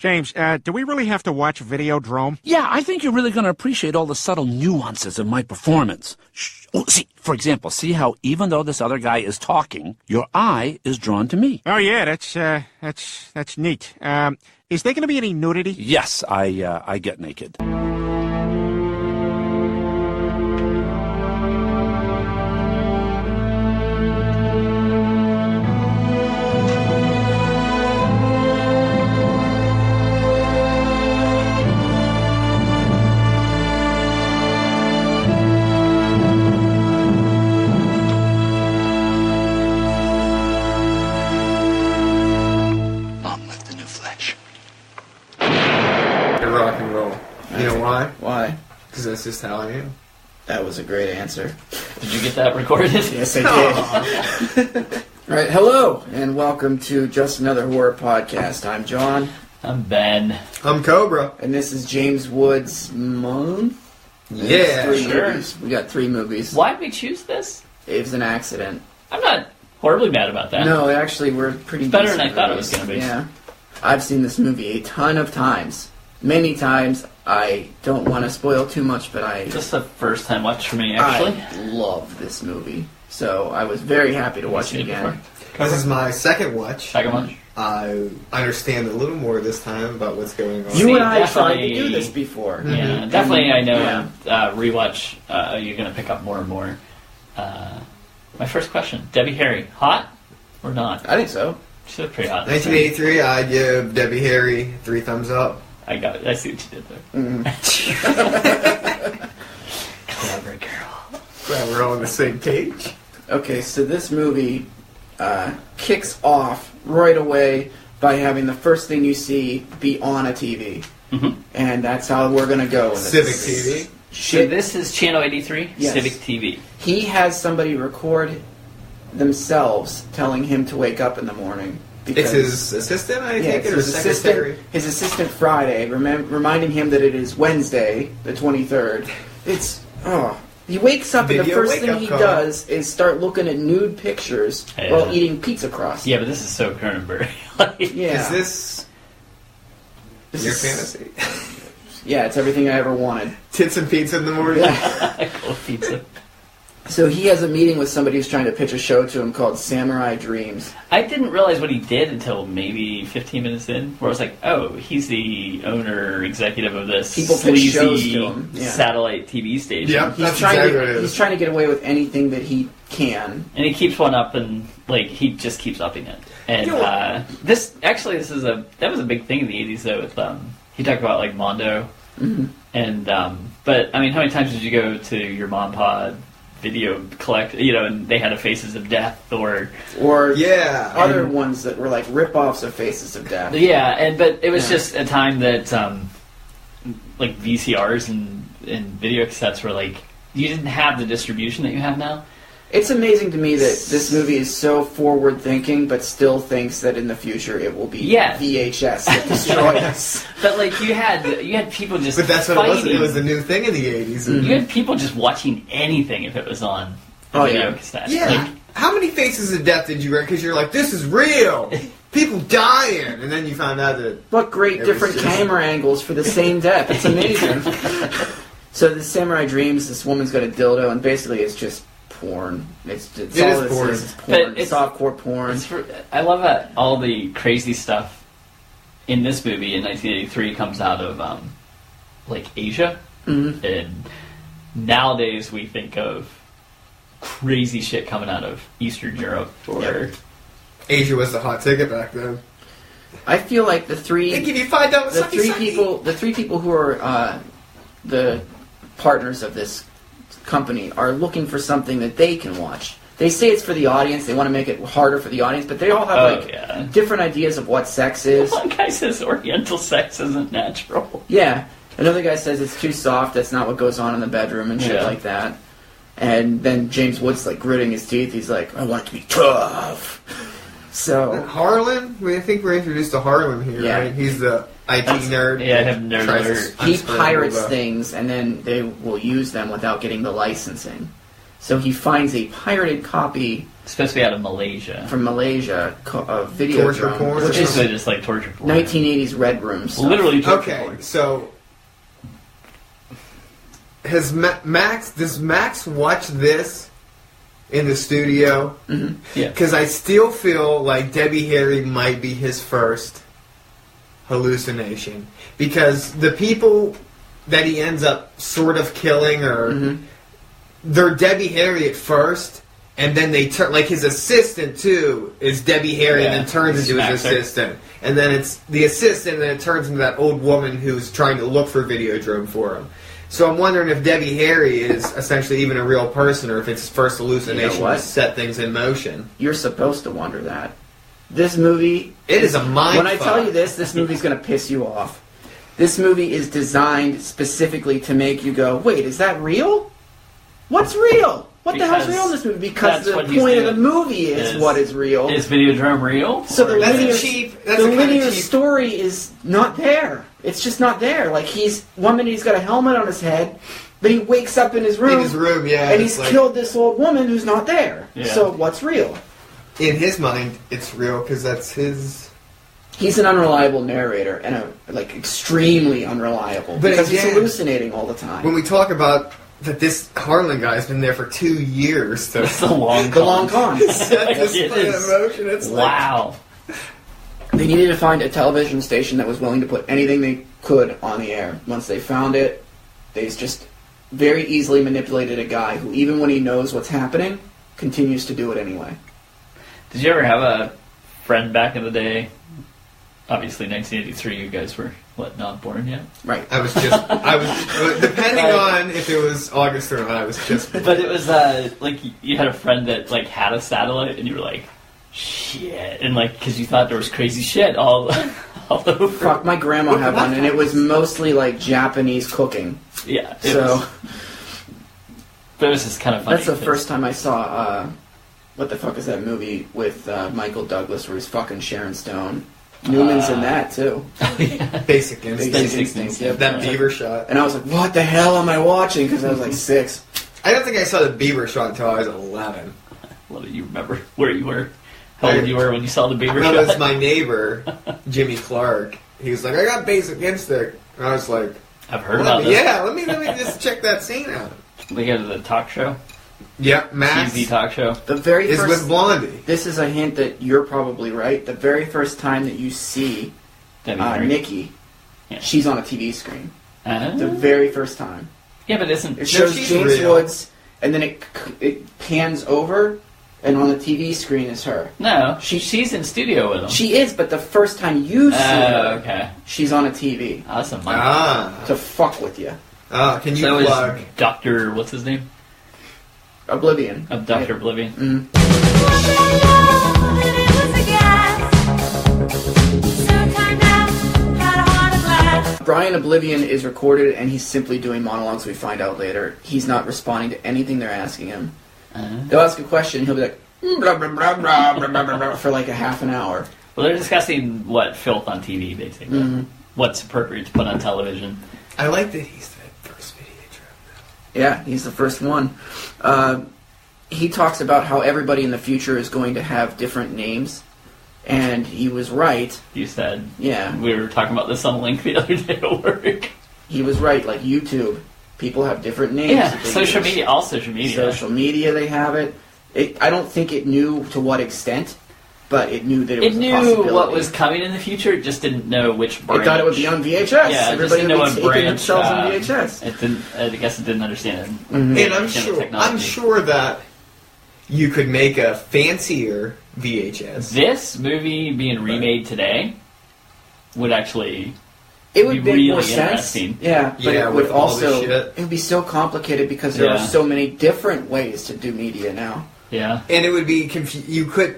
James, do we really have to watch Videodrome? Yeah, I think you're really going to appreciate all the subtle nuances of my performance. Shh. Oh, see, for example, see how even though this other guy is talking, your eye is drawn to me. Oh, yeah, that's neat. Is there going to be any nudity? Yes, I get naked. Rock and roll. You know why? Why? Because that's just how I am. That was a great answer. Did you get that recorded? Yes, I did. All right, hello, and welcome to Just Another Horror Podcast. I'm John. I'm Ben. I'm Cobra. And this is James Wood's month. Yeah, three sure. movies. We got 3 movies. Why did we choose this? It was an accident. I'm not horribly mad about that. No, actually, we're pretty It's better than decent I thought it movies. was going to be. Yeah. I've seen this movie a ton of times. Many times. I don't want to spoil too much, but This is the first time watch for me, actually. I love this movie. So I was very happy to watch it again. This is my second watch. Second watch? I understand a little more this time about what's going on. You and I definitely- tried to do this before. Yeah, definitely I know Yeah. rewatch, you're going to pick up more and more. My first question, Debbie Harry, hot or not? I think so. She looked pretty hot. 1983, I give Debbie Harry 3 thumbs up. I got it. I see what you did there. Clever girl. Glad we're all on the same page. Okay, so this movie kicks off right away by having the first thing you see be on a TV. Mm-hmm. And that's how we're going to go. Civic TV. So this is Channel 83, Yes. Civic TV. He has somebody record themselves telling him to wake up in the morning. It's his assistant, I think, it's or his secretary. his assistant Friday, reminding him that it is Wednesday, the 23rd. He wakes up and the Video first thing wake-up he call. does is start looking at nude pictures Yeah. while eating pizza crust. Yeah, but this is so Cronenberg. Like, Yeah. Is this your fantasy? Yeah, it's everything I ever wanted. Tits and pizza in the morning? I love pizza. So he has a meeting with somebody who's trying to pitch a show to him called Samurai Dreams. I didn't realize what he did until maybe 15 minutes in, where I was like, oh, he's the owner, executive of this People pitch shows sleazy to him. Yeah. satellite TV station. Yep, He's that's trying exactly what it to is. he's trying to get away with anything that he can. And he keeps one up, and like he just keeps upping it. And You know this was a big thing in the 80s though. With he talked about like Mondo, and but I mean, how many times did you go to your mom and pa video collect, and they had a Faces of Death or Yeah. Other ones that were like rip-offs of Faces of Death. but it was Yeah. just a time that like VCRs and video cassettes were like, you didn't have the distribution that you have now. It's amazing to me that this movie is so forward-thinking, but still thinks that in the future it will be VHS that destroy us. But like you had people just But that's what fighting. it was. It was the new thing in the 80s. And You had people just watching anything if it was on a video cassette. Yeah. Like, How many Faces of Death did you read? Because you're like, this is real. People dying. And then you found out that... What great It different was just- camera angles for the same death. It's amazing. So the Samurai Dreams, this woman's got a dildo, and basically it's just porn. It's It all is this porn. is. It's But porn. it's- Softcore porn. I love that all the crazy stuff in this movie in 1983 comes out of like Asia, and nowadays we think of crazy shit coming out of Eastern Europe or Asia was the hot ticket back then. I feel like the three They give you $5 the three people who are the partners of this company are looking for something that they can watch. They say it's for the audience. They want to make it harder for the audience, but they all have different ideas of what sex is. One guy says Oriental sex isn't natural. Yeah. Another guy says it's too soft. That's not what goes on in the bedroom and shit like that. And then James Wood's like gritting his teeth. He's like, I want it to be tough. So Harlan? I think we're introduced to Harlan here, right? He's the IT nerd. Yeah, I have nerd alert. He pirates things, and then they will use them without getting the licensing. So he finds a pirated copy It's supposed to be out of Malaysia. from Malaysia of Torture Videodrome, porn? which is Basically just like torture porn. 1980s Red Room stuff. Literally torture Okay, porn. so does Max watch this in the studio? Yeah. Because I still feel like Debbie Harry might be his first hallucination. Because the people that he ends up sort of killing are they're Debbie Harry at first, and then they turn, like his assistant too is Debbie Harry, and Yeah, then turns into his smacks her. assistant, and then it's the assistant, and then it turns into that old woman who's trying to look for Videodrome for him. So I'm wondering if Debbie Harry is essentially even a real person, or if it's his first hallucination what? to set things in motion. You're supposed to wonder that. This movie... It is a mind When I fuck. tell you this movie's going to piss you off. This movie is designed specifically to make you go, wait, is that real? What's real? What the hell's Because real in this movie? Because that's the what he's point of the doing. movie is what is real. Is Videodrome real? So the Or is That's it- linear, cheap. the a kinda linear cheap- story is not there. It's just not there. Like one minute he's got a helmet on his head, but he wakes up in his room, yeah. and it's he's like, killed this old woman who's not there. Yeah. So what's real? in his mind, it's real because that's his. He's an unreliable narrator, and extremely unreliable, But because he's again, hallucinating all the time. When we talk about that, this Harlan guy's been there for 2 years to It's a long The long con. set this It thing in is. motion. It's like, Wow. They needed to find a television station that was willing to put anything they could on the air. Once they found it, they just very easily manipulated a guy who, even when he knows what's happening, continues to do it anyway. Did you ever have a friend back in the day? Obviously, 1983, you guys were, not born yet? Right. I was depending on if it was August or not, I was just. But it was, you had a friend that, had a satellite, and you were like, shit. And, because you thought there was crazy shit all over. Fuck, my grandma had one, and it was mostly Japanese cooking. Yeah. But it was just kind of funny. That's the first time I saw, what the fuck is that movie with Michael Douglas where he's fucking Sharon Stone? Newman's in that, too. Basic instinct. Basic Instinct, yep. That beaver shot. And I was like, what the hell am I watching? Because I was 6. I don't think I saw the beaver shot until I was 11. Love it. You remember where you were, how old you were when you saw the beaver That shot? was my neighbor, Jimmy Clark. He was like, I got Basic Instinct. And I was like, I've heard about this. yeah, let me just check that scene out. They go to the talk show. Yep, Max Cheesy talk show. The very is first... with Blondie. This is a hint that you're probably right. The very first time that you see Nikki, Yeah. she's on a TV screen. Uh-huh. The very first time. Yeah, but isn't It shows she's James real. Woods, and then it pans over, and on the TV screen is her. no? She's in studio with him. She is, but the first time you see her, Okay. she's on a TV Awesome. Ah. to fuck with you. Can you So plug? is Dr. What's his name? Oblivion. Dr. Oblivion. Brian Oblivion is recorded, and he's simply doing monologues. We find out later he's not responding to anything they're asking him. They'll ask a question, and he'll be like, blah, blah, blah, blah, blah, blah, blah, for a half an hour. Well, they're discussing what filth on TV, basically. What's appropriate to put on television. I like that he's the first Videodrome. Yeah, he's the first one. He talks about how everybody in the future is going to have different names, and he was right. You said. Yeah, We were talking about this on Link the other day at work. he was right. Like YouTube, people have different names. Yeah, that they social use. media. All social media. Social media, they have it. I don't think it knew to what extent, but it knew that it was It a knew possibility. what was coming in the future, it just didn't know which branch. It thought it would be on VHS. Yeah, it just Everybody didn't would know be what taping branch. themselves on VHS. It didn't. I guess it didn't understand it. And I'm Kind of sure technology. that you could make a fancier VHS. This movie being remade today would actually. It would be make more really sense. interesting. Yeah, but Yeah, it would with all this also shit. it would be so complicated because there are Yeah. so many different ways to do media now. Yeah. And it would be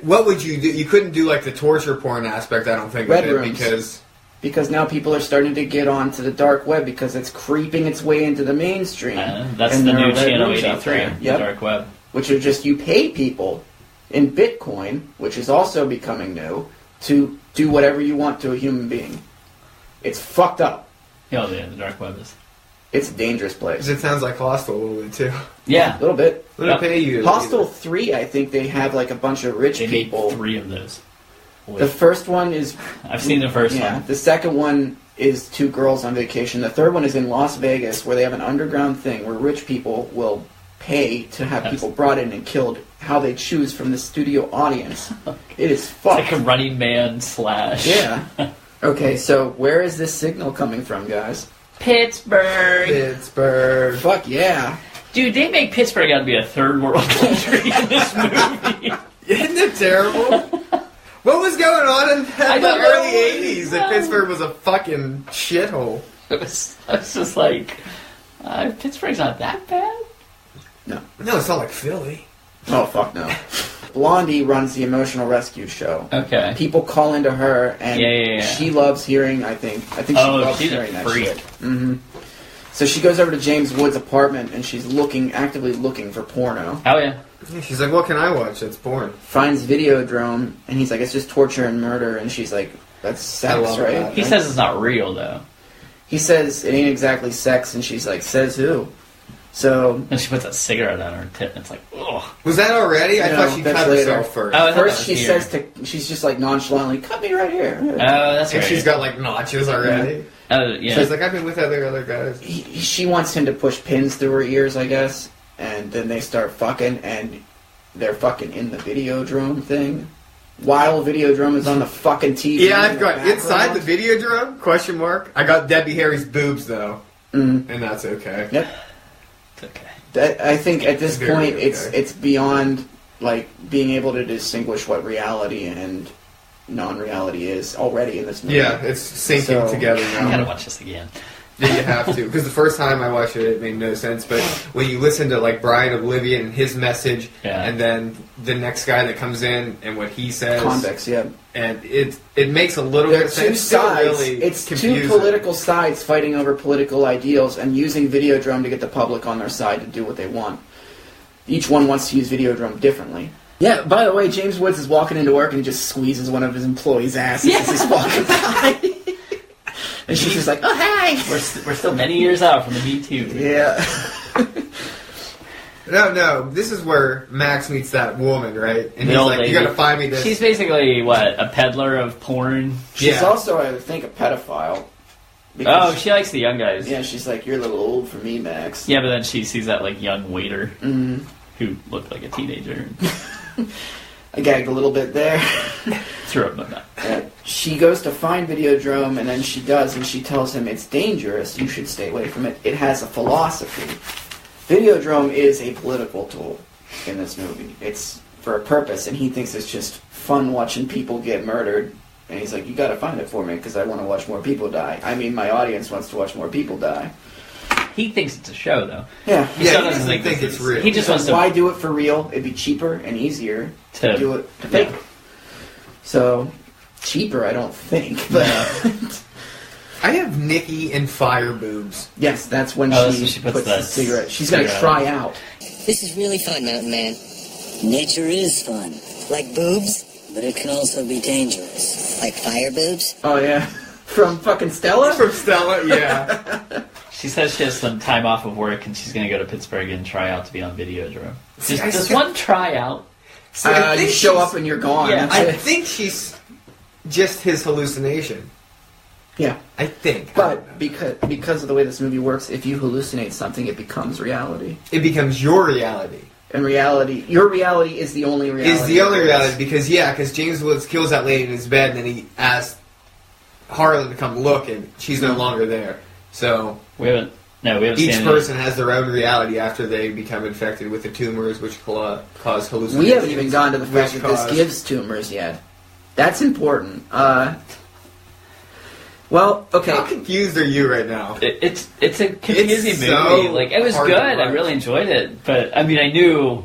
what would you do? You couldn't do the torture porn aspect, I don't think, Red of it, rooms. Because now people are starting to get onto the dark web because it's creeping its way into the mainstream. That's And the there are new red Channel rooms out 83, there. the Yep. dark web. Which are just you pay people in Bitcoin, which is also becoming new, to do whatever you want to a human being. It's fucked up. Oh, yeah, the dark web is. It's a dangerous place. 'Cause it sounds like Hostel a little bit too. Yeah. A little bit. What do they pay you? Hostel 3, I think they have like a bunch of rich They made people. 3 of those. The first one is... I've seen the first Yeah. one. The second one is 2 girls on vacation. The third one is in Las Vegas, where they have an underground thing where rich people will pay to have people brought in and killed how they choose from the studio audience. It is It's fucked. like a Running Man / Yeah. Okay, so where is this signal coming from, guys? Pittsburgh. Pittsburgh. Fuck yeah. Dude, they make Pittsburgh out to be a third world country in this movie. Isn't it terrible? What was going on in I the don't know. early 80s that Pittsburgh was a fucking shithole? I was just like, Pittsburgh's not that bad. No, it's not like Philly. Oh, fuck no. Blondie runs the emotional rescue show. Okay. People call into her, and Yeah. she loves hearing, I think she loves she's a hearing that freak. shit. Mm-hmm. So she goes over to James Wood's apartment, and she's actively looking for porno. Oh, yeah. She's like, what can I watch? That's porn. Finds Videodrome, and he's like, it's just torture and murder, and she's like, that's sex, love right? that. He says it's not real, though. He says it ain't exactly sex, and she's like, says who? So And she puts a cigarette on her tip, and it's like, ugh. Was that already? I No, thought she that's cut later. herself first. Oh, I thought first that she was says here. she's just like nonchalantly, cut me right here. Oh, that's And right. she's got like notches already. Oh, yeah. She's like, I've been with other guys. She wants him to push pins through her ears, I guess, and then they start fucking, and they're fucking in the Videodrome thing. While Videodrome is on the fucking TV. Yeah, I've in got inside the background. Videodrome, question mark. I got Debbie Harry's boobs though. Mm. And that's okay. Yep. It's okay. I think at this Very point, okay. it's beyond like being able to distinguish what reality and non-reality is already in this movie. Yeah, it's syncing together I gotta now. watch this again. Yeah, you have to. Because the first time I watched it, it made no sense. But when you listen to like Brian Oblivion and his message, Yeah. and then the next guy that comes in and what he says, Convex, yeah. and it makes a little There bit are of sense. two It's still sides. really It's confusing. two political sides fighting over political ideals and using Videodrome to get the public on their side to do what they want. Each one wants to use Videodrome differently. Yeah, by the way, James Woods is walking into work and he just squeezes one of his employees' asses as he's walking by. And she's just like, oh, hey! We're still many years out from the Me Too. Yeah. No, this is where Max meets that woman, right? And The he's old like, lady. you gotta find me this. She's basically, what, a peddler of porn? She's Yeah. also, I think, a pedophile. Oh, Because she likes the young guys. yeah, she's like, you're a little old for me, Max. Yeah, but then she sees that, like, young waiter Mm-hmm. who looked like a teenager and I gagged a little bit there. threw up my mouth. She goes to find Videodrome, and then she does, and she tells him it's dangerous. You should stay away from it. It has a philosophy. Videodrome is a political tool in this movie. It's for a purpose, and he thinks it's just fun watching people get murdered. And he's like, you got to find it for me because I want to watch more people die. I mean, my audience wants to watch more people die. He thinks it's a show, though. Yeah. He Yeah, still he doesn't doesn't think this it's is- real. He just wants to... Why do it for real? It'd be cheaper and easier to do it to fake. Yeah. So cheaper, I don't think. But I have Nikki and fire boobs. yes, that's when Oh, that's she, when she puts puts that the cigarette. She's gonna cigarette try on. out. This is really fun, Mountain Man. Nature is fun. Like boobs, but it can also be dangerous. Like fire boobs? Oh yeah, from fucking Stella. From Stella, yeah. She says she has some time off of work and she's going to go to Pittsburgh and try out to be on Videodrome. See, I Just still- one tryout. See, I You think show she's- up and you're gone. Yeah, That's I it. think she's just his hallucination. Yeah, I think. but because of the way this movie works, if you hallucinate something, it becomes reality. It becomes your reality. And reality, your reality is the only reality. Is the only there is. reality because James Woods kills that lady in his bed and then he asks Harlan to come look and she's no longer there. So We haven't each seen any- person has their own reality after they become infected with the tumors which cause hallucinations. We haven't even gone to the fact which that this cause- gives tumors yet. That's important. Well, okay. How confused are you right now? It's a confusing It's movie. so Like, it was hard good. to I watch. really enjoyed it. But, I mean, I knew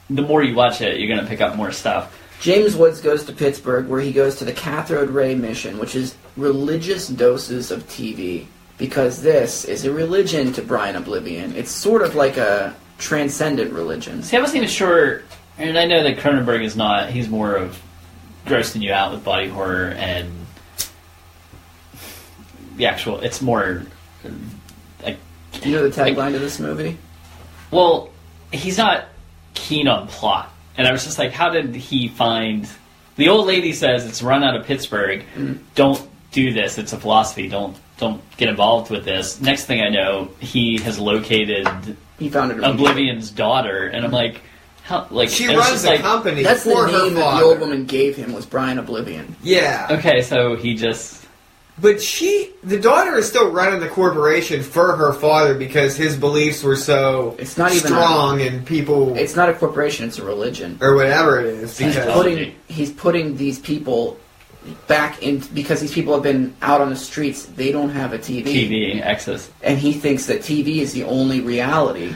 the more you watch it, you're going to pick up more stuff. James Woods goes to Pittsburgh, where he goes to the Cathode Ray Mission, which is religious doses of TV. Because this is a religion to Brian Oblivion. It's sort of like a transcendent religion. See, I wasn't even sure, and I know that Cronenberg is not, he's more of grossing you out with body horror and the actual, it's more like Do you know the tagline to this movie? Well, he's not keen on plot. And I was just like, how did he find... The old lady says it's run out of Pittsburgh. Don't do this. It's a philosophy. Don't get involved with this. Next thing I know, he has located He found it Oblivion's daughter. And I'm like... How, like She and it's runs just the like, company That's for the her name that father. the old woman gave him was Brian Oblivion. Yeah. Okay, so he just... But the daughter is still running the corporation for her father because his beliefs were so It's not even strong and people... It's not a corporation, it's a religion. or whatever it is. Because He's putting these people back in because these people have been out on the streets. They don't have a TV access. and he thinks that TV is the only reality.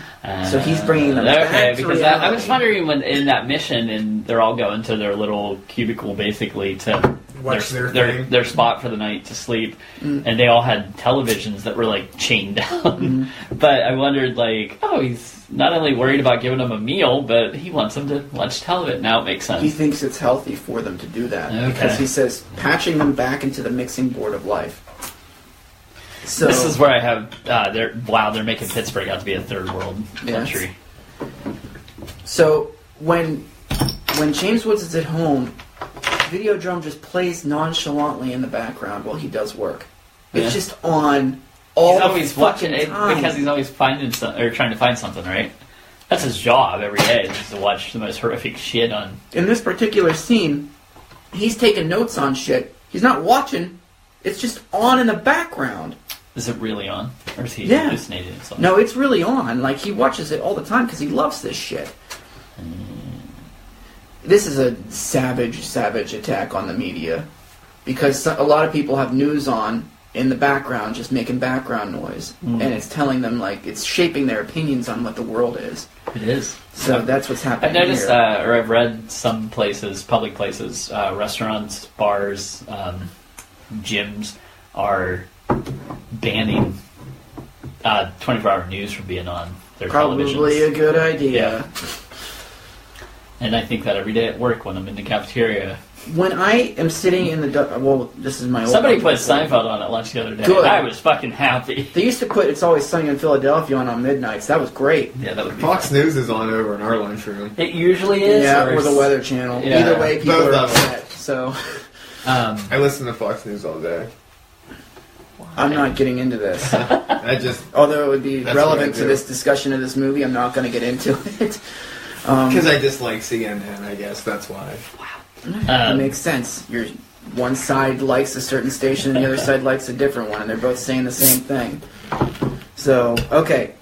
So he's bringing them back to because reality. I was wondering when in that mission, and they're all going to their little cubicle basically to Watch their thing. their spot for the night to sleep, and they all had televisions that were like chained down. But I wondered, like, oh, he's not only worried about giving them a meal, but he wants them to watch television. Now it makes sense. He thinks it's healthy for them to do that Okay. because he says patching them back into the mixing board of life. So This is where I have they're making Pittsburgh out to be a third world Yes. country. So when James Woods is at home, Videodrome just plays nonchalantly in the background while he does work. It's Yeah. just on all He's the always fucking watching it time. because he's always finding or trying to find something, right? That's his job every day, is to watch the most horrific shit on. In this particular scene, he's taking notes on shit. He's not watching. It's just on in the background. Is it really on, or is he Yeah. hallucinating something? No, it's really on. Like, he watches it all the time because he loves this shit. This is a savage attack on the media. Because a lot of people have news on in the background, just making background noise. And it's telling them, like, it's shaping their opinions on what the world is. It is. So that's what's happening I've noticed, here. or I've read some places, public places, restaurants, bars, gyms are banning 24-hour news from being on their Probably televisions. a good idea. Yeah. And I think that every day at work when I'm in the cafeteria. When I am sitting in the... Well, this is my old... Somebody put Seinfeld on at lunch the other day. Good. And I was fucking happy. They used to put It's Always Sunny in Philadelphia on midnights. That was great. Yeah, that would be Fox News is on over in our lunchroom. It usually is. Yeah, or the Weather Channel. Yeah. Either way, people Both are of them. upset. So I listen to Fox News all day. I'm not getting into this. I just... Although it would be That's relevant what I to do. this discussion of this movie, I'm not going to get into it. Because I just like CNN, I guess. That's why. It makes sense. One side likes a certain station and the other side likes a different one, and they're both saying the same thing. So, okay.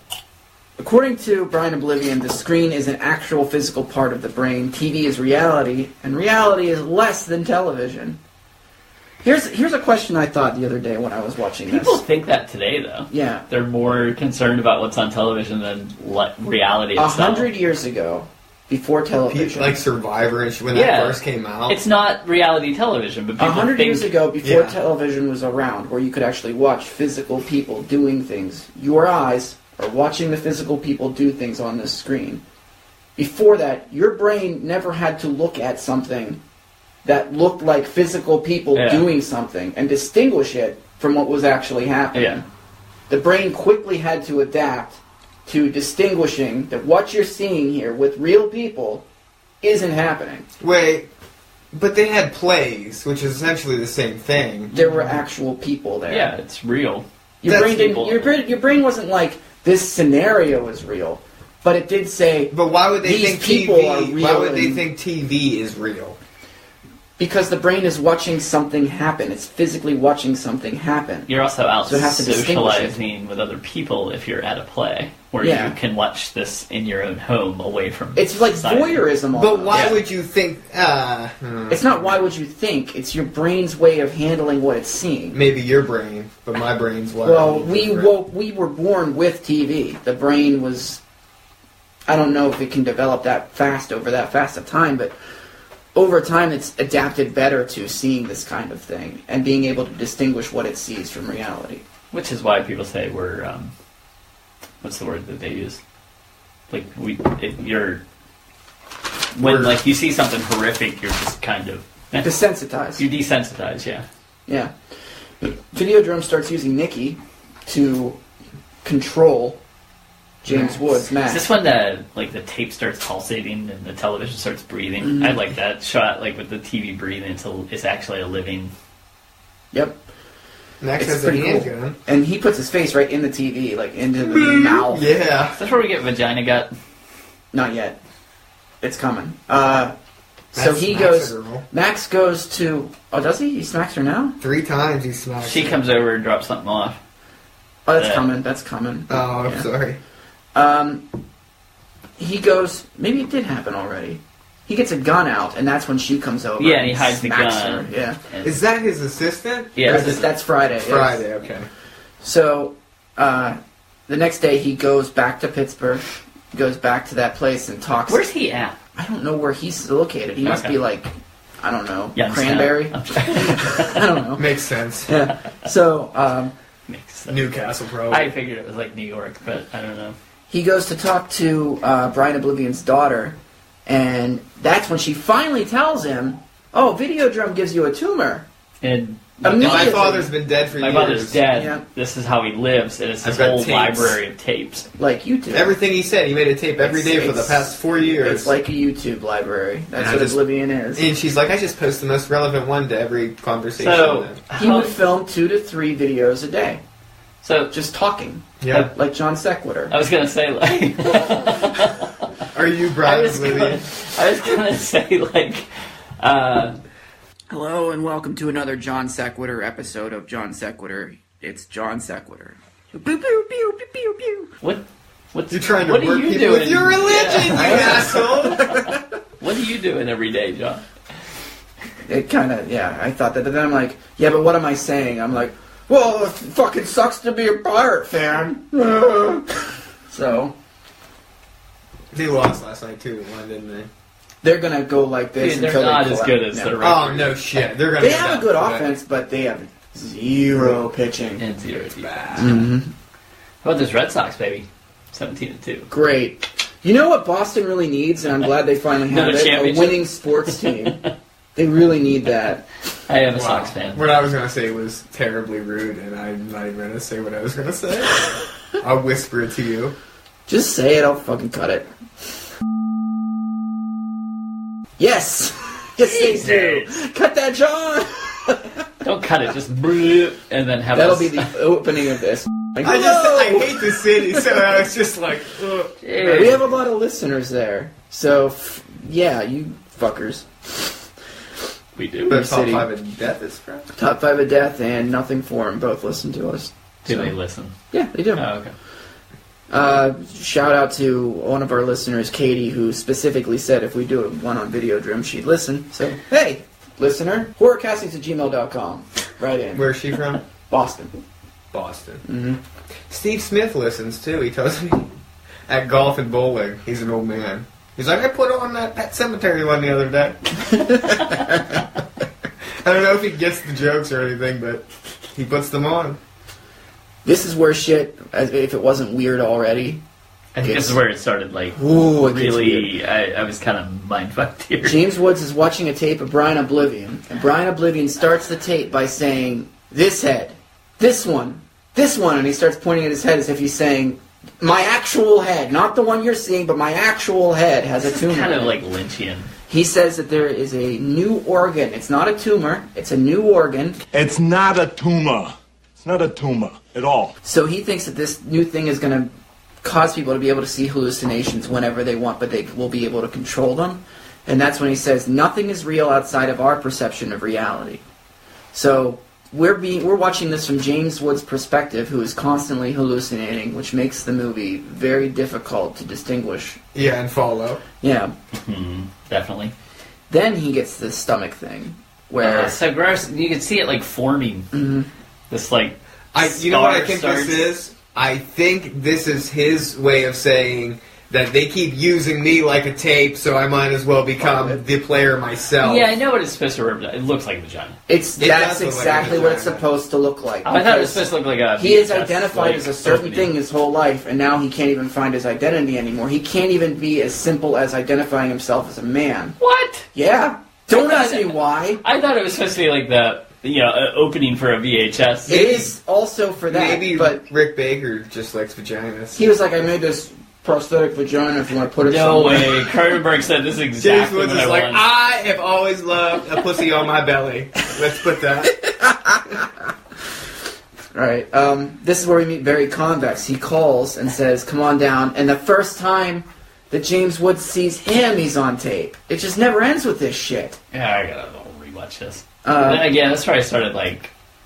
According to Brian Oblivion, the screen is an actual physical part of the brain. TV is reality, and reality is less than television. Here's a question I thought the other day when I was watching this. People think that today, though. Yeah. They're more concerned about what's on television than reality itself. 100 years ago, before television. Like Survivor and shit, when Yeah. that first came out. It's not reality television, but people 100 think... years ago, before Yeah. television was around, where you could actually watch physical people doing things, your eyes are watching the physical people do things on this screen. Before that, your brain never had to look at something that looked like physical people Yeah. doing something and distinguish it from what was actually happening. Yeah. The brain quickly had to adapt to distinguishing that what you're seeing here with real people isn't happening. Wait, but they had plays, which is essentially the same thing. There were actual people there. Yeah, it's real. Your That's brain didn't. people. Your brain wasn't like this scenario is real, but it did say But why would they These think people TV? are real Why would they and- think TV is real? because the brain is watching something happen. It's physically watching something happen. You're also out So it has to distinguish it. socializing with other people if you're at a play, where Yeah. you can watch this in your own home away from It's like society. voyeurism. But Almost. why Yeah. would you think? It's not why would you think. It's your brain's way of handling what it's seeing. Maybe your brain, but my brain's wired. Well, we were born with TV. The brain was. I don't know if it can develop that fast over that fast of time, but over time it's adapted better to seeing this kind of thing and being able to distinguish what it sees from reality. Which is why people say we're, what's the word that they use? Like, you're, when, like, you see something horrific, you're just kind of, Desensitized. you desensitize, yeah. Yeah. Videodrome starts using Nikki to control James Woods, Max. Is this when the tape starts pulsating and the television starts breathing? Mm-hmm. I like that shot, like with the TV breathing. It's actually a living. Yep. Max It's has a pretty cool. handgun. And he puts his face right in the TV, like into the mouth. Yeah. Is that where we get vagina gut? Not yet. It's coming. So That's he Max goes. a girl. Max goes to. Oh, does he? He smacks her now. 3 times he smashed. She it. comes over and drops something off. Oh, that's Yeah. coming. That's coming. Oh, I'm Yeah. sorry. He goes. Maybe it did happen already. He gets a gun out, and that's when she comes over. Yeah, and he hides the smacks gun. her. Yeah. And- Is that his assistant? Yeah. Or is it That's Friday. yes. Friday? Okay. So, the next day he goes back to Pittsburgh, goes back to that place and talks. Where's he at? I don't know where he's located. He must Okay. be like, I don't know, Youngstown. Cranberry. I'm I don't know. Makes sense. Yeah. So, Makes sense. Newcastle, probably. I figured it was like New York, but I don't know. he goes to talk to Brian Oblivion's daughter, and that's when she finally tells him, "Oh, Videodrome gives you a tumor." And Immediately. My father's been dead for my years. father's dead. Yeah. This is how he lives, and it's I've his got whole tapes. library of tapes. Like YouTube. Everything he said, he made a tape every day for the It's- past 4 years. It's like a YouTube library. That's And I what just- Oblivion is. And she's like, I just post the most relevant one to every conversation. So, He would film 2 to 3 videos a day, so just talking, yeah. like John Sequitur. I was gonna say like Are you I Brian was Oblivion? gonna say like Hello and welcome to another John Sequitur episode of John Sequitur. It's John Sequitur. Pew, pew, pew, pew, pew, pew. what's You're trying to what are work you people doing? with your religion, you asshole! What are you doing every day, John? It kind of, yeah, I thought that, but then I'm like, yeah, but what am I saying? I'm like, well, it fucking sucks to be a Pirate fan. So, They lost last night too, didn't they? they're going to go like this Dude, they're until not they as collapse. good as No. the Oh record. no shit! They're gonna. They go have a down good for that. offense, but they have zero pitching. And 0 defense. Mm-hmm. How about this Red Sox, baby? 17-2. Great. You know what Boston really needs, and I'm glad they finally have Another it? A championship. winning sports team. They really need that. I am a Wow. Sox fan. What I was gonna say was terribly rude, and I'm not even gonna say what I was gonna say. I'll whisper it to you. Just say it, I'll fucking cut it. Yes! Yes, they do! Cut that, John! Don't cut it, just bloop, and then have That'll us- be the opening of this. Like, I hello! hate the city, so I was just like, ugh. Dude. We have a lot of listeners there. So, yeah, you fuckers. We do. The City. top 5 of death is correct. Top 5 of Death and Nothing for 'em both listen to us. Do So, they listen? Yeah, they do. Oh, okay. Shout out to one of our listeners, Katie, who specifically said if we do one on Videodrome, she'd listen. So, hey, listener, horrorcastings@gmail.com. Right in. Where's she from? Boston. Boston. Mm-hmm. Steve Smith listens too. He tells me at golf and bowling. He's an old man. He's like, I put on that Pet Cemetery one the other day. I don't know if he gets the jokes or anything, but he puts them on. This is where shit, as if it wasn't weird already. I think this is where it started, like, Ooh, it gets weird. really, I was kind of mind-fucked here. James Woods is watching a tape of Brian Oblivion, and Brian Oblivion starts the tape by saying, this head, this one, and he starts pointing at his head as if he's saying, my actual head, not the one you're seeing, but my actual head has a tumor. Kind of in it." like Lynchian. He says that there is a new organ. It's not a tumor, it's a new organ. It's not a tumor. It's not a tumor at all. So he thinks that this new thing is going to cause people to be able to see hallucinations whenever they want, but they will be able to control them. And that's when he says, nothing is real outside of our perception of reality. So we're watching this from James Woods' perspective, who is constantly hallucinating, which makes the movie very difficult to distinguish. Yeah, and follow. Yeah. Definitely. Then he gets the stomach thing, where... So gross. You can see it, like, forming. This, like, You know what I scar think starts- this is? I think this is his way of saying that they keep using me like a tape, so I might as well become the player myself. Yeah, I know what it's supposed to represent. It looks like a vagina. That's does look like a exactly what it's vagina. supposed to look like. I thought it was because supposed to look like a... he is VHS, identified like, as a certain opening. thing his whole life, and now he can't even find his identity anymore. He can't even be as simple as identifying himself as a man. What? Yeah. Don't ask me why. I thought it was supposed to be like the opening for a VHS. It is also for that, Maybe but Rick Baker just likes vaginas. he was like, I made this prosthetic vagina if you want to put it No somewhere. way. Cronenberg said this is James exactly Woods what is I like, want. I have always loved a pussy on my belly. Let's put that. Alright, this is where we meet Barry Convex. He calls and says, come on down, and the first time that James Woods sees him, he's on tape. It just never ends with this shit. Yeah, I gotta rewatch this. Then again, that's where I started,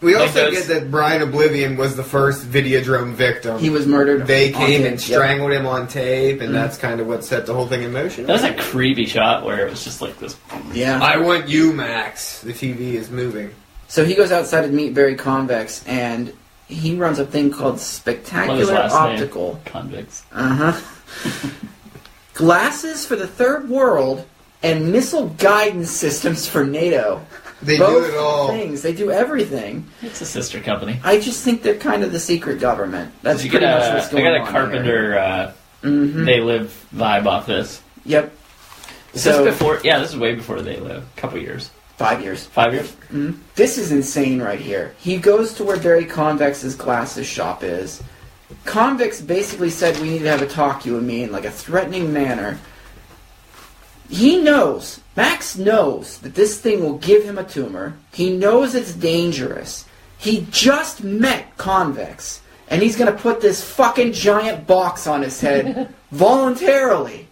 We Like also those- get that Brian Oblivion was the first Videodrome victim. He was murdered. They on came tape, and yep. strangled him on tape, and that's kind of what set the whole thing in motion. that was a creepy shot where it was just like this. Yeah. I want you, Max. The TV is moving. So he goes outside to meet Barry Convex, and he runs a thing called What was his Spectacular last Optical. name? Convicts. Glasses for the Third World and missile guidance systems for NATO. They Both do it all. things. They do everything. It's a sister company. I just think they're kind of the secret government. That's You pretty get much what's going I on got a Carpenter, Mhm. They Live vibe off this. Yep. Is So, this before? Yeah, this is way before They Live. A couple years. 5 years. 5 years? This is insane right here. He goes to where Barry Convex's glasses shop is. Convex basically said, we need to have a talk, you and me, in like a threatening manner. He knows, Max knows, that this thing will give him a tumor. He knows it's dangerous. He just met Convex, and he's going to put this fucking giant box on his head voluntarily.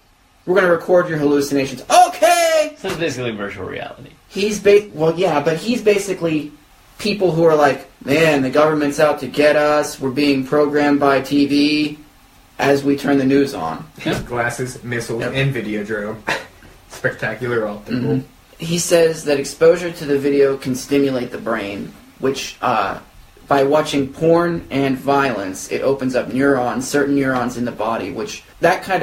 We're going to record your hallucinations. Okay! So it's basically virtual reality. He's he's basically people who are like, man, the government's out to get us. We're being programmed by TV as we turn the news on. Glasses, missiles, Yep. and Videodrome. Spectacular optical. He says that exposure to the video can stimulate the brain, which by watching porn and violence, it opens up certain neurons in the body, which that kind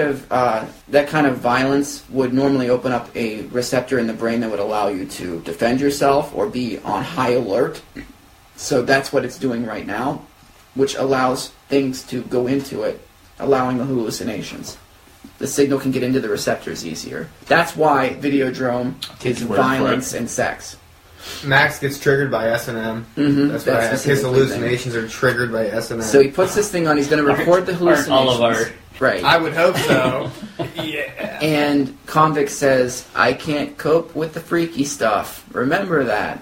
of violence would normally open up a receptor in the brain that would allow you to defend yourself or be on high alert. So that's what it's doing right now, which allows things to go into it, allowing the hallucinations. The signal can get into the receptors easier. That's why Videodrome is Word for violence and sex. Max gets triggered by S&M. Mhm, That's why that's his specifically hallucinations are triggered by S&M. So he puts this thing on. He's going to record the Aren't hallucinations. all of our... Right. I would hope so. Yeah. And Convict says, I can't cope with the freaky stuff. Remember that.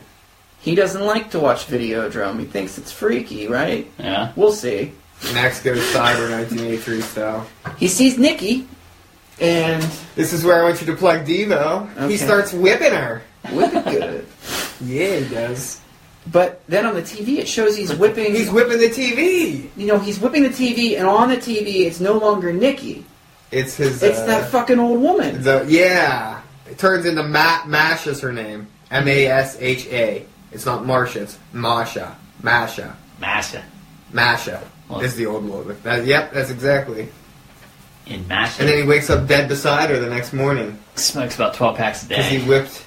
He doesn't like to watch Videodrome. He thinks it's freaky, right? Yeah. We'll see. Max goes cyber 1983 style. He sees Nikki, and This is where I want you to plug Devo. Okay. He starts whipping her. whipping good. Yeah, he does. But then on the TV, it shows he's whipping... He's whipping the TV. he's whipping the TV, and on the TV, it's no longer Nikki. It's his... It's that fucking old woman. Yeah. It turns into Masha's her name. M-A-S-H-A. It's not Marsha, it's Masha. Masha. Masha. Well- Is the old woman. Yep, that's exactly. In Masha. And then he wakes up dead beside her the next morning. Smokes about 12 packs a Because he day. whipped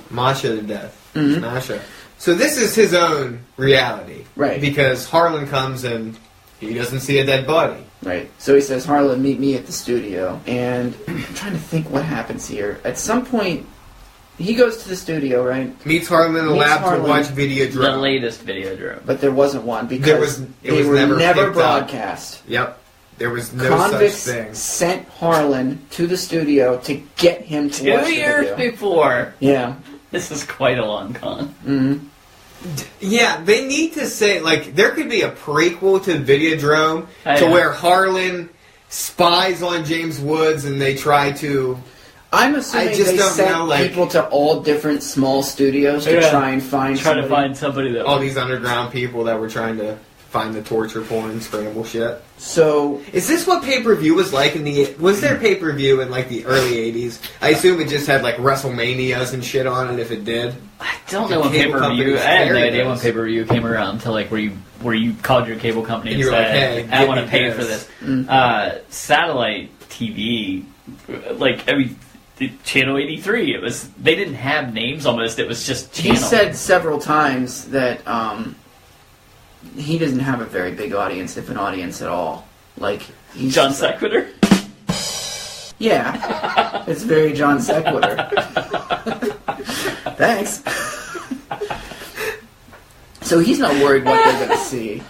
Masha to death. Mhm. Masha. So this is his own reality. Right. Because Harlan comes and he doesn't see a dead body. Right. So he says, Harlan, meet me at the studio. And I'm trying to think what happens here. At some point, he goes to the studio, right? Meets Harlan in the Meets lab Harlan. to watch The Videodrome. latest Videodrome. But there wasn't one because It they was were never never picked up. broadcast. Yep. There was no Convicts such thing. sent Harlan to the studio to get him to 2 watch the years video. before. Yeah. This is quite a long con. Mm-hmm. Yeah, they need to say, like, there could be a prequel to Videodrome to Yeah. where Harlan spies on James Woods and they try to... I'm assuming I just they don't sent know, like- people to all different small studios to Yeah. try and find Trying to somebody. find somebody that... All these underground people that were trying to find the torture porn and scramble shit. So, Is this what pay-per-view was like in the... Was there pay-per-view in, like, the early 80s? I assume it just had, like, WrestleManias and shit on it if it did. I don't know when Cable pay-per-view... companies I have no carry idea when those. pay-per-view came around until, like, where you called your cable company And and you were like, said, "Hey, I give want to me pay this." for this. Satellite TV, like, I mean... Channel 83. They didn't have names almost. It was just he channel. said several times that he doesn't have a very big audience, if an audience at all. Like, he's John Sequitur. Yeah, it's very John Sequitur. Thanks. So he's not worried what they're going to see.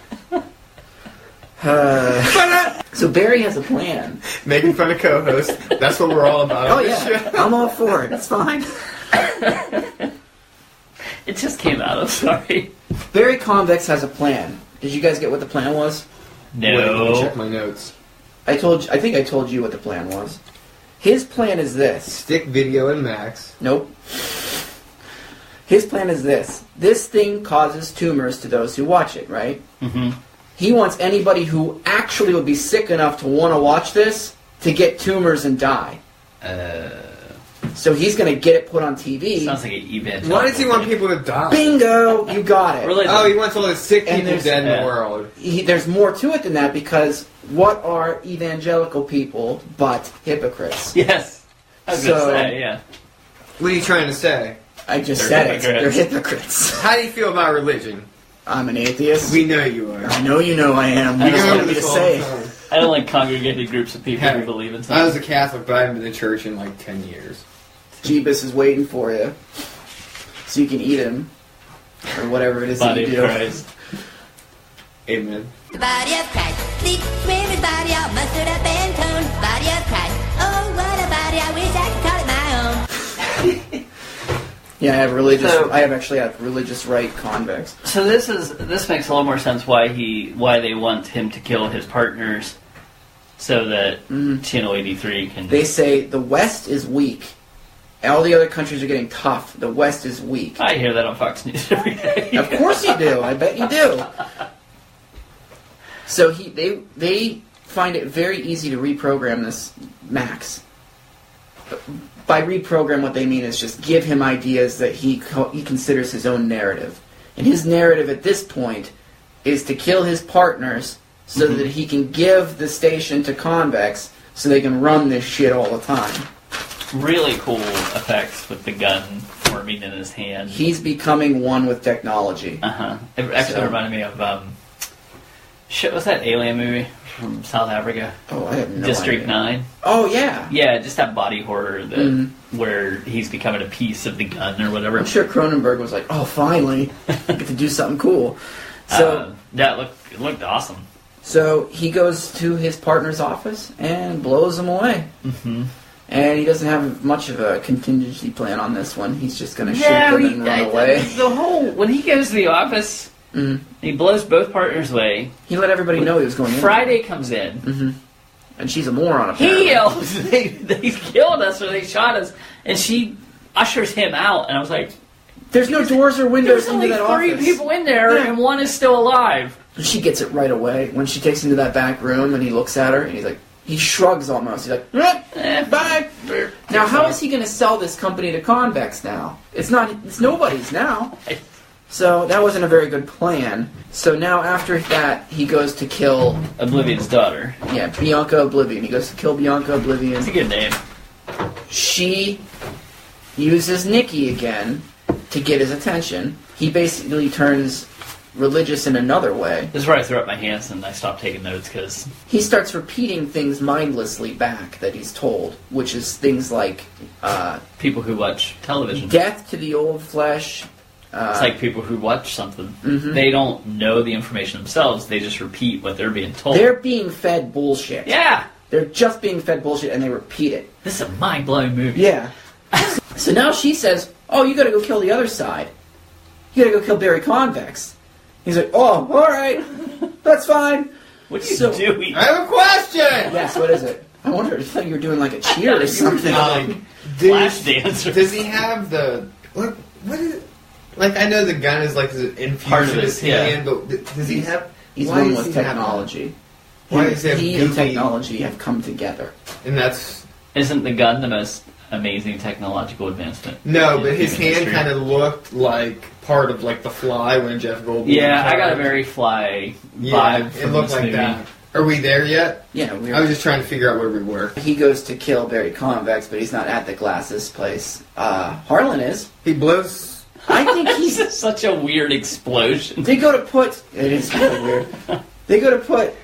So Barry has a plan. Making fun of co-hosts. That's what we're all about. Oh on this yeah, show. I'm all for it. It's fine. It just came out. I'm sorry. Barry Convex has a plan. Did you guys get what the plan was? Wait, let me No. check my notes. I think I told you what the plan was. His plan is this. Stick video in Max. Nope. His plan is this. This thing causes tumors to those who watch it, right? Mm-hmm. He wants anybody who actually would be sick enough to want to watch this to get tumors and die. So he's going to get it put on TV. Sounds like an evangelical. Why does he want thing. people to die? Bingo! You got it. Really? Oh, he wants all the sick And people there's- dead in yeah. the world. There's more to it than that because what are evangelical people but hypocrites? Yes. I was going So- to say, yeah. What are you trying to say? I just They're said it. They're hypocrites. hypocrites. How do you feel about religion? I'm an atheist. We know you are. I know you know I am. You I just know wanted me to this all say. the time. I don't like congregated groups of people who believe in I something. was a Catholic, but I haven't been to church in like 10 years. Jeebus is waiting for you. So you can eat him. Or whatever it is Body that of you do. Christ. Amen. The body of Christ sleeps with his body all mustered up and toned. Body of Christ, oh what a body! I wish I could call it my own. Yeah, I have religious. So- I have actually have religious right convex. So this makes a little more sense why they want him to kill his partners, so that Channel 83 can. They say the West is weak. All the other countries are getting tough. The West is weak. I hear that on Fox News every day. Of course you do. I bet you do. So they find it very easy to reprogram this Max. By reprogram, what they mean is just give him ideas that he considers his own narrative. And his narrative at this point is to kill his partners so that he can give the station to Convex so they can run this shit all the time. Really cool effects with the gun forming in his hand. He's becoming one with technology. It actually So- reminded me of shit. What's that alien movie from South Africa? Oh, I have no District idea. 9. Oh, yeah. Yeah, just that body horror that where he's becoming a piece of the gun or whatever. I'm sure Cronenberg was like, oh, finally, I get to do something cool. So, yeah, it looked awesome. so he goes to his partner's office and blows him away. Mm-hmm. And he doesn't have much of a contingency plan on this one. He's just going to shoot them and run away. The whole when he goes to the office, he blows both partners away. He let everybody know he was going in. Friday comes in. And she's a moron, apparently. He yells, "They killed us or they shot us!" And she ushers him out. And I was like, There's no doors or windows "There's into only that 3 office. people in there, Yeah. and one is still alive." She gets it right away. When she takes him to that back room and he looks at her and he's like, he shrugs almost. He's like, bye. Now, how is he going to sell this company to Convex now? It's nobody's now. So that wasn't a very good plan. So now after that, he goes to kill, Oblivion's daughter. Bianca Oblivion. He goes to kill Bianca Oblivion. It's a good name. She uses Nikki again to get his attention. He basically turns religious in another way. This is where I threw up my hands and I stopped taking notes because He starts repeating things mindlessly back that he's told, which is things like people who watch television. death to the old flesh. It's like people who watch something. They don't know the information themselves. They just repeat what they're being told. They're being fed bullshit. Yeah! They're just being fed bullshit and they repeat it. This is a mind-blowing movie. Yeah. So now she says, oh, you gotta go kill the other side. You gotta go kill Barry Convex. He's like, oh, alright. That's fine. What are you So- doing? I have a question! Yes, what is it? I wonder if you were doing like a cheer or something. Flash dancer. Does he have the... What is it? Like, I know the gun is like the Part of infusion of it, his yeah. hand, but does he have... He's why one does with he have technology. Why does he have He and goofy- technology have come together. And that's... Isn't the gun the most amazing technological advancement? No, in but his human hand history? kind of looked like part of like The Fly when Jeff Goldblum... Yeah, I got a tried. very Fly Yeah, vibe it from looked this like movie. that. Are we there yet? Yeah, I was just trying to figure out where we were. He goes to kill Barry Convex, but he's not at the Glasses place. Harlan is. He blows... I think This he's... is such a weird explosion. They go to put... It is really weird. They go to put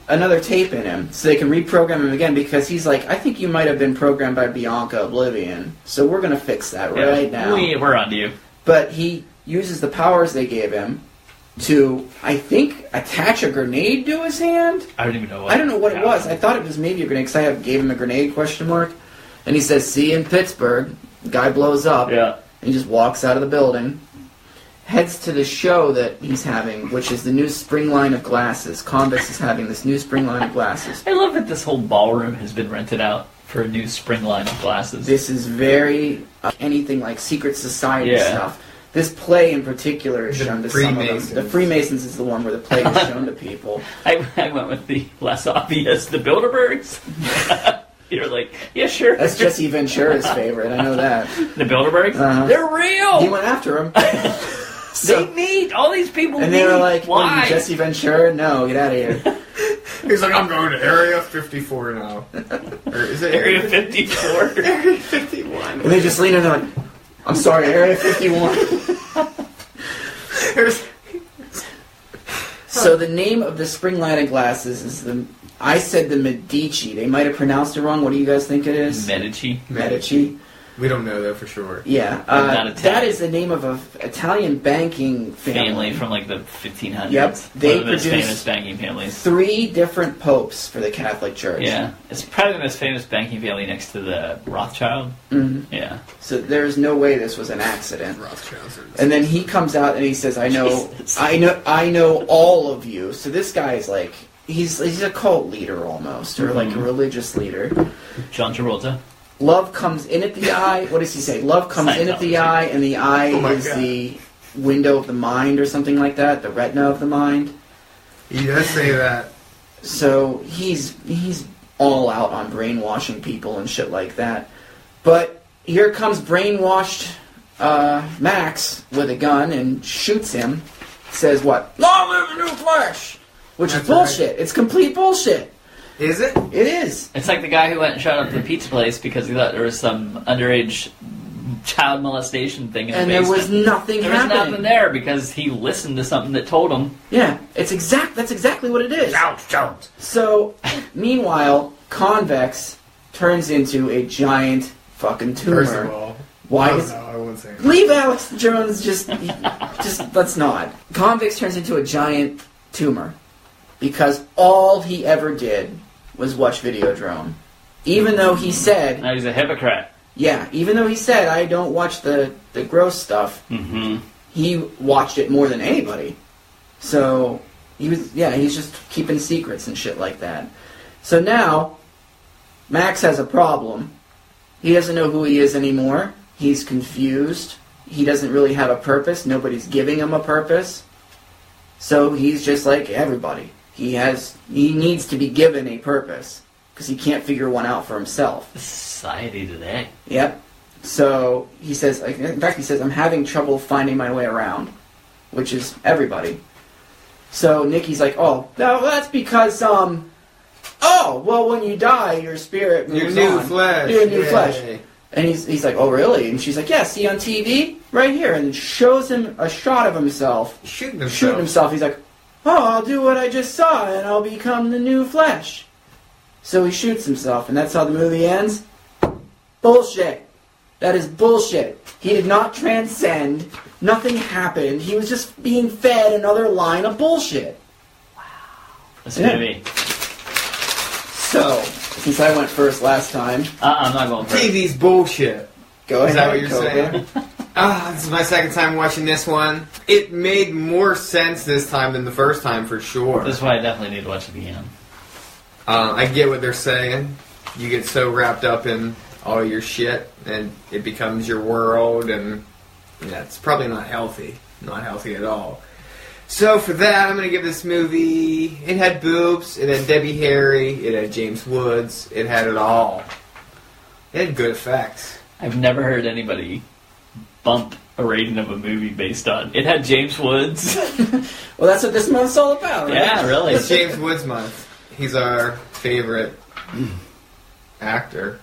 another tape in him so they can reprogram him again because he's like, I think you might have been programmed by Bianca Oblivion. So we're going to fix that right now. We're on to you. But he uses the powers they gave him to, I think, attach a grenade to his hand. I don't even know what. I don't know what it was. I thought it was maybe a grenade because I gave him a grenade question mark. And he says, "See you in Pittsburgh." The guy blows up. Yeah. And he just walks out of the building. Heads to the show that he's having, which is the new spring line of glasses. Convex is having this new spring line of glasses. I love that this whole ballroom has been rented out for a new spring line of glasses. This is very anything like secret society stuff. This play in particular is shown to some of them. The Freemasons is the one where the play is shown to people. I went with the less obvious, the Bilderbergs. You're like, yeah, sure. That's Jesse Ventura's favorite. I know that. The Bilderbergs? Uh-huh. They're real! He went after him. They meet! All these people and meet! they were like, why? "You Jesse Ventura? No, get out of here." He's like, "I'm going to Area 54 now." Or is it Area 54? Area 51. And they just lean in and they're like, "I'm sorry, Area 51. So the name of the spring line of glasses is I said the Medici. They might have pronounced it wrong. What do you guys think it is? Medici. We don't know that for sure. Yeah. That is the name of an Italian banking family. From like the 1500s. Yep. They One of the most produced famous banking families. 3 different popes for the Catholic Church. Yeah. It's probably the most famous banking family next to the Rothschild. Mm-hmm. Yeah. So there's no way this was an accident. Rothschilds. And then he comes out and he says, I know all of you. So this guy is like, he's a cult leader almost, or like a religious leader. John Travolta. Love comes in at the eye. What does he say? Love comes in at the eye, and the eye is the window of the mind, or something like that. The retina of the mind. He does say that. So he's all out on brainwashing people and shit like that. But here comes brainwashed Max with a gun and shoots him. Says what? Long live the new flesh! Which is bullshit. Right. It's complete bullshit. Is it? It is. It's like the guy who went and shot up the pizza place because he thought there was some underage child molestation thing in the basement. And there was nothing happening. There was nothing there because he listened to something that told him. Yeah, that's exactly what it is. Jones. So, meanwhile, Convex turns into a giant fucking tumor. First of all, why? I won't say that. Leave Alex Jones. Just let's not. Convex turns into a giant tumor because all he ever did was watch Videodrome. Even though he said... Now he's a hypocrite. Yeah, even though he said, I don't watch the gross stuff, he watched it more than anybody. So, he's just keeping secrets and shit like that. So now, Max has a problem. He doesn't know who he is anymore. He's confused. He doesn't really have a purpose. Nobody's giving him a purpose. So he's just like everybody. He needs to be given a purpose because he can't figure one out for himself. Society today. Yep. So he says, in fact, he says, I'm having trouble finding my way around, which is everybody. So Nikki's like, oh, no, that's because, when you die, your spirit moves Your new on. flesh. Your new Yay. flesh. And he's like, oh, really? And she's like, yeah, see on TV? Right here. And shows him a shot of himself. Shooting himself. He's like, oh, I'll do what I just saw, and I'll become the new flesh. So he shoots himself, and that's how the movie ends. Bullshit. That is bullshit. He did not transcend. Nothing happened. He was just being fed another line of bullshit. Wow. This movie. So, since I went first last time... I'm not going first. TV's bullshit. Go ahead. Is that what you're Cobra. saying? This is my second time watching this one. It made more sense this time than the first time, for sure. This is why I definitely need to watch it again. I get what they're saying. You get so wrapped up in all your shit, and it becomes your world, and it's probably not healthy. Not healthy at all. So for that, I'm going to give this movie... It had boobs, it had Debbie Harry, it had James Woods, it had it all. It had good effects. I've never heard anybody bump a rating of a movie based on... It had James Woods. Well, that's what this month's all about, right? Yeah, really. It's James Woods month. He's our favorite actor.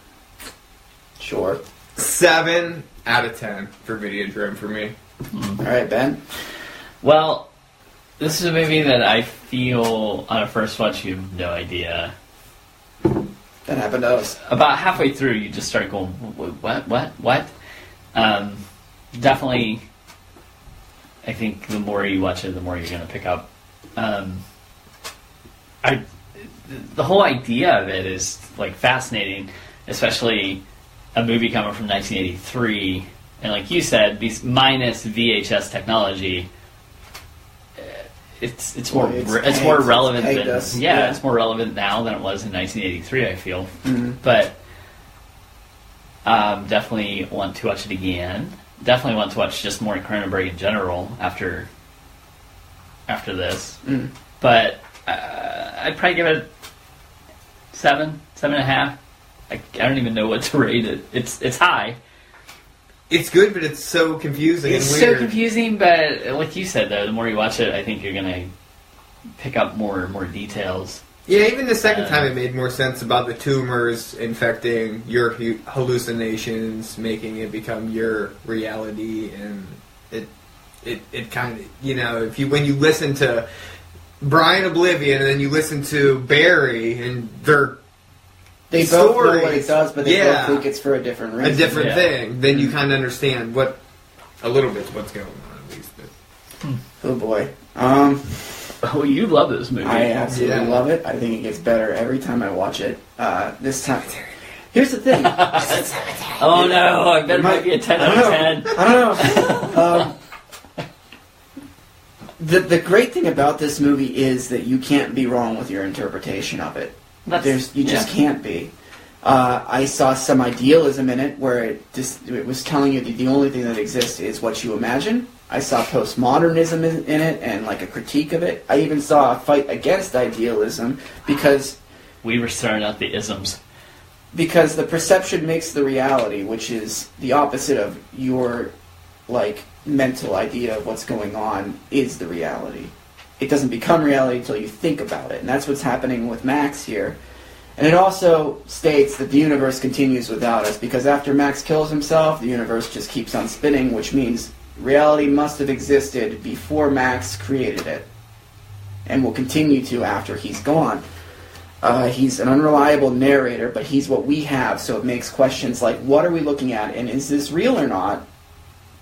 Sure. 7 out of 10 for Videodrome for me. All right, Ben? Well, this is a movie that I feel on a first watch you have no idea. That happened to us. About halfway through, you just start going, what? Definitely I think the more you watch it, the more you're going to pick up. The whole idea of it is like fascinating, especially a movie coming from 1983, and like you said, minus VHS technology. It's more relevant than it's more relevant now than it was in 1983. I feel, but definitely want to watch it again. Definitely want to watch just more Cronenberg in general after this. But I'd probably give it 7.5. I don't even know what to rate it. It's high. It's good, but it's so confusing It's and weird. so confusing, but like you said, though, the more you watch it, I think you're going to pick up more details. Yeah, even the second time it made more sense about the tumors infecting your hallucinations, making it become your reality, and it kind of, you know, when you listen to Brian Oblivion and then you listen to Barry and they both know what it does, but they both think it's for a different reason. A different thing. Then you kind of understand a little bit what's going on, at least. But. Oh boy. Oh, you love this movie. I absolutely love it. I think it gets better every time I watch it. This time, here's the thing. Oh no, I bet it might be a 10 out of 10. I don't know. The great thing about this movie is that you can't be wrong with your interpretation of it. You just can't be. I saw some idealism in it where it was telling you that the only thing that exists is what you imagine. I saw postmodernism in it and like a critique of it. I even saw a fight against idealism because we were throwing out the isms. Because the perception makes the reality, which is the opposite of your like mental idea of what's going on is the reality. It doesn't become reality until you think about it, and that's what's happening with Max here. And it also states that the universe continues without us, because after Max kills himself, the universe just keeps on spinning, which means reality must have existed before Max created it, and will continue to after he's gone. He's an unreliable narrator, but he's what we have, so it makes questions like, what are we looking at, and is this real or not,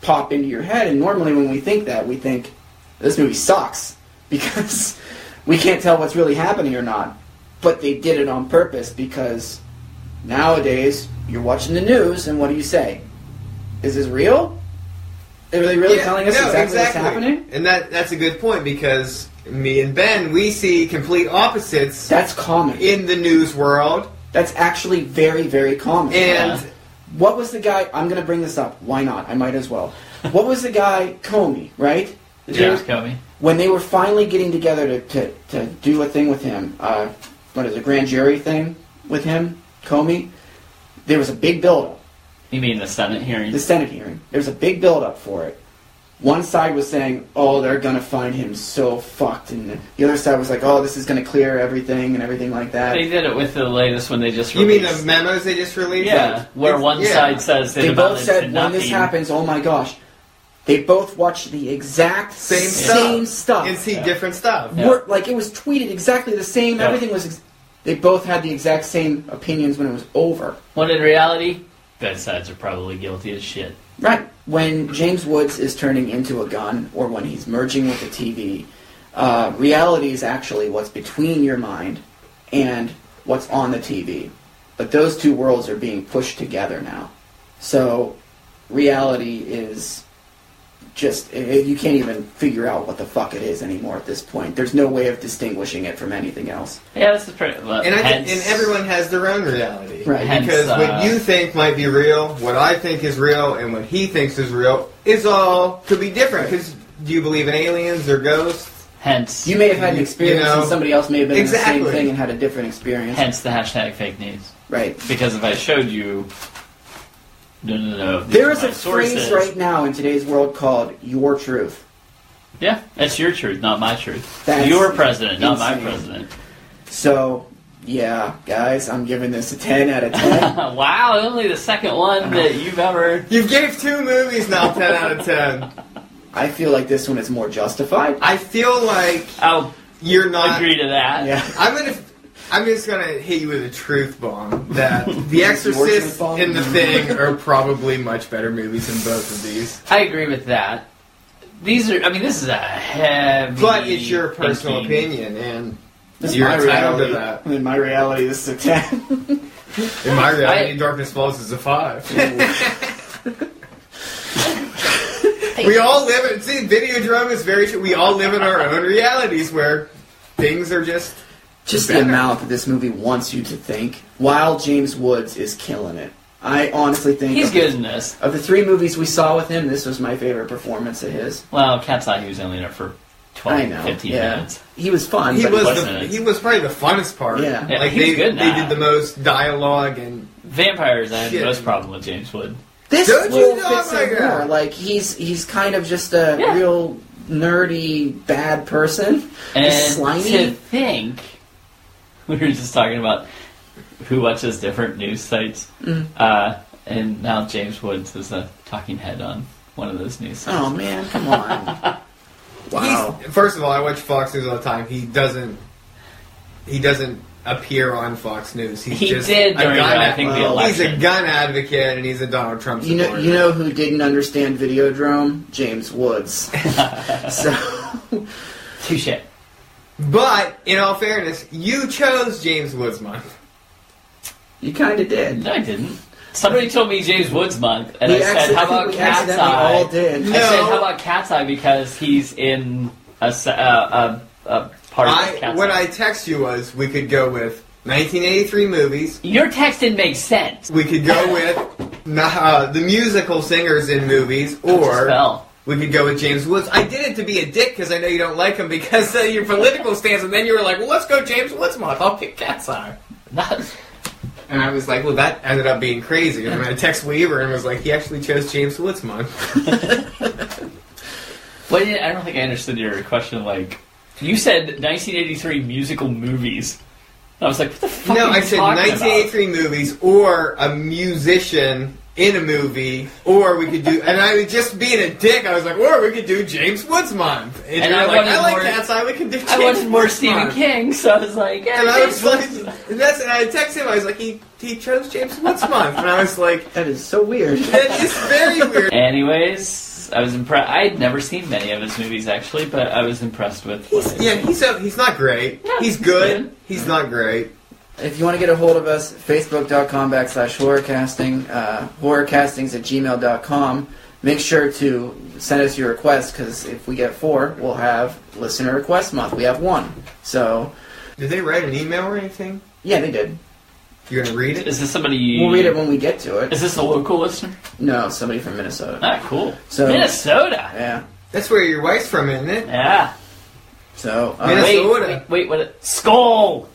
pop into your head. And normally when we think that, we think, this movie sucks, because we can't tell what's really happening or not. But they did it on purpose, because nowadays, you're watching the news, and what do you say? Is this real? Are they really telling us exactly what's happening? And that's a good point, because me and Ben, we see complete opposites. That's common. In the news world. That's actually very, very common. And what was the guy... I'm going to bring this up. Why not? I might as well. What was the guy... Comey, right? James Comey. When they were finally getting together to do a thing with him, what is it, a grand jury thing with him, Comey, there was a big build-up. You mean the Senate hearing? The Senate hearing. There was a big build-up for it. One side was saying, oh, they're going to find him so fucked. And the other side was like, oh, this is going to clear everything and everything like that. They did it with the latest when they just released. You mean the memos they just released? Yeah, where one side says they both said, when this happens, oh my gosh. They both watched the exact same stuff. And see different stuff. Yeah. Like, it was tweeted exactly the same. Yeah. Everything was... They both had the exact same opinions when it was over. When in reality, both sides are probably guilty as shit. Right. When James Woods is turning into a gun, or when he's merging with the TV, reality is actually what's between your mind and what's on the TV. But those two worlds are being pushed together now. So, reality is just... You can't even figure out what the fuck it is anymore at this point. There's no way of distinguishing it from anything else. Yeah, this is pretty... And everyone has their own reality. Right. Because what you think might be real, what I think is real, and what he thinks is real, is all could be different. Because do you believe in aliens or ghosts? Hence... You may have had an experience and somebody else may have been in the same thing and had a different experience. Hence the hashtag fake news. Right. Because if I showed you... No. There is a phrase right now in today's world called your truth. Yeah, that's your truth, not my truth. That's your president, insane. not my president. So, yeah, guys, I'm giving this a 10 out of 10. Wow, only the second one that you've ever... You gave 2 movies now 10 out of 10. I feel like this one is more justified. I feel like you're not... agree to that. Yeah. I'm just going to hit you with a truth bomb that The Exorcist and The Thing are probably much better movies than both of these. I agree with that. These are. I mean, this is a heavy. But it's your personal thinking. opinion, and This is you're my entitled to reality. that. In my reality, this is a 10. In my reality, Darkness Falls is a 5. We all live in... See, Videodrome is very true. We all live in our own realities where things are just... Just the better. amount that this movie wants you to think, while James Woods is killing it. I honestly think... He's good in this. Of the 3 movies we saw with him, this was my favorite performance of his. Well, Cat's Eye, he was only in it for 12, I know, 15 yeah. minutes. He was fun, He but was wasn't it? he was probably the funnest part. Yeah. Yeah, Like he was they good in they that. did the most dialogue and Vampires, I had the Shit. most problem with James Wood. this Don't you will know fit my in God. more. Like, he's kind of just a Yeah. real nerdy, bad person. And He's slimy. to think, we were just talking about who watches different news sites, and now James Woods is a talking head on one of those news sites. Oh, man, come on. Wow. First of all, I watch Fox News all the time. He doesn't appear on Fox News. He's He just did a during, gun I think, the He's a election. gun advocate and he's a Donald Trump You supporter. know who didn't understand Videodrome? James Woods. So, Touche. But in all fairness, you chose James Woods month. you kind of did. No, I didn't. Somebody told me James Woods month, and We I said, "How about we Cat's accidentally Eye?" all did. I No. said, "How about Cat's Eye?" Because he's in a part of Cat's What Eye. I text you was we could go with 1983 movies. Your text didn't make sense. We could go with the musical singers in movies, or Spell. we could go with James Woods. I did it to be a dick because I know you don't like him because of your political stance, and then you were like, well, let's go James Woods month. I'll pick Cat's Eye. Not, And I was like, well, that ended up being crazy. And I text Weaver and was like, he actually chose James Woods month. but I don't think I understood your question. Like, you said 1983 musical movies. I was like, what the fuck No, are I you said talking 1983 movies, or a musician in a movie, or we could do, and I was just being a dick, I was like, or we could do James Woods month. And And you were I like, wanted I like more- Cat's Eye, we can do James about? I wanted more Woods Stephen month. King, so I was like, yeah, And I James was like, Woods. and I texted him, I was like, he chose James Woods month. And I was like, That is so weird. that is very weird. Anyways, I was impressed. I had never seen many of his movies actually, but I was impressed with. what I- He's not great. No, he's he's good. good. He's not great. If you want to get a hold of us, facebook.com/horrorcasting, horrorcastings@gmail.com. Make sure to send us your requests, because if we get 4, we'll have listener request month. We have 1. So, Did they write an email or anything? yeah, they did. You're going to read it? Is this somebody? We'll read it when we get to it. Is this a local listener? No, somebody from Minnesota. Ah, cool. So- Minnesota. Yeah. That's where your wife's from, isn't it? Yeah. So, Minnesota. Wait, what? Skull.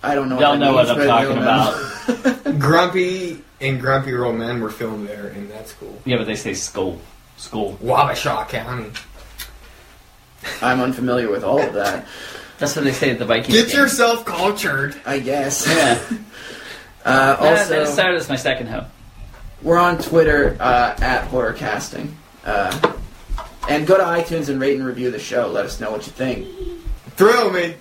I don't know Y'all what that know what means, I'm but talking you'll know. about. Grumpy and Grumpy Old Men were filmed there in that school. Yeah, but they say skull. Skull. Wabasha County. I'm unfamiliar with all of that, That's what they say at the Vikings. Get game. yourself cultured. I guess. Yeah. Also, Minnesota is my second home. we're on Twitter at horrorcasting. And go to iTunes and rate and review the show. Let us know what you think. Thrill me.